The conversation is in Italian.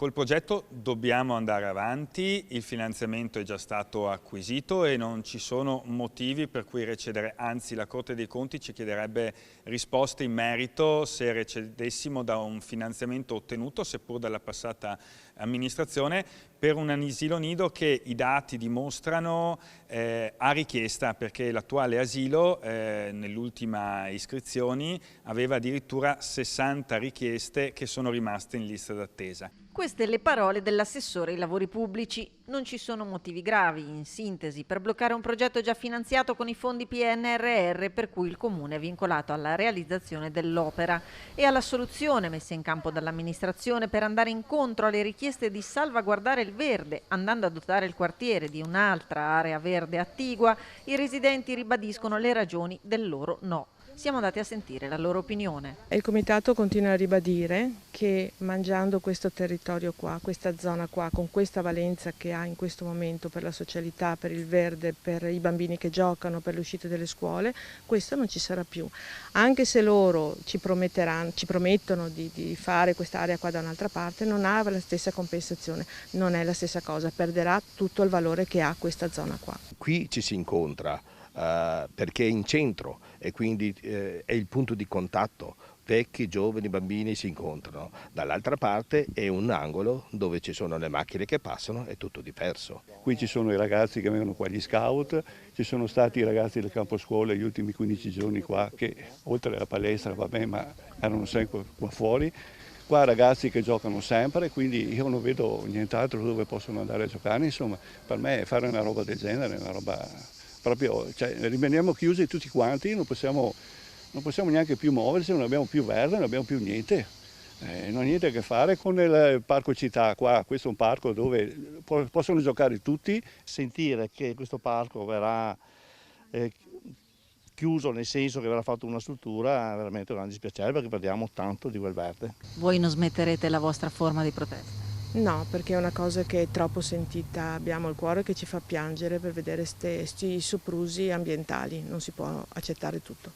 Col progetto dobbiamo andare avanti, il finanziamento è già stato acquisito e non ci sono motivi per cui recedere, anzi la Corte dei Conti ci chiederebbe risposte in merito se recedessimo da un finanziamento ottenuto, seppur dalla passata amministrazione, per un asilo nido che i dati dimostrano a richiesta, perché l'attuale asilo nell'ultima iscrizioni aveva addirittura 60 richieste che sono rimaste in lista d'attesa. Queste le parole dell'assessore ai lavori pubblici. Non ci sono motivi gravi, in sintesi, per bloccare un progetto già finanziato con i fondi PNRR per cui il Comune è vincolato alla realizzazione dell'opera e alla soluzione messa in campo dall'amministrazione per andare incontro alle richieste di salvaguardare il verde, andando a dotare il quartiere di un'altra area verde attigua. I residenti ribadiscono le ragioni del loro no. Siamo andati a sentire la loro opinione. Il comitato continua a ribadire che mangiando questo territorio qua, questa zona qua, con questa valenza che ha in questo momento per la socialità, per il verde, per i bambini che giocano, per le uscite delle scuole, questo non ci sarà più. Anche se loro ci promettono di fare quest'area qua da un'altra parte, non ha la stessa compensazione, non è la stessa cosa, perderà tutto il valore che ha questa zona qua. Qui ci si incontra perché è in centro e quindi è il punto di contatto, vecchi, giovani, bambini si incontrano. Dall'altra parte è un angolo dove ci sono le macchine che passano, è tutto diverso. Qui ci sono i ragazzi che vengono qua, gli scout, ci sono stati i ragazzi del campo scuola gli ultimi 15 giorni qua che oltre alla palestra, vabbè, ma erano sempre qua fuori. Qua ragazzi che giocano sempre, quindi io non vedo nient'altro dove possono andare a giocare, insomma, per me fare una roba del genere è una roba proprio, cioè rimaniamo chiusi tutti quanti, non possiamo neanche più muoverci, non abbiamo più verde, non abbiamo più niente. Non ha niente a che fare con il parco città qua, questo è un parco dove possono giocare tutti. Sentire che questo parco verrà chiuso, nel senso che verrà fatta una struttura, è veramente un grande dispiacere perché perdiamo tanto di quel verde. Voi non smetterete la vostra forma di protesta? No, perché è una cosa che è troppo sentita, abbiamo il cuore che ci fa piangere per vedere questi soprusi ambientali, non si può accettare tutto.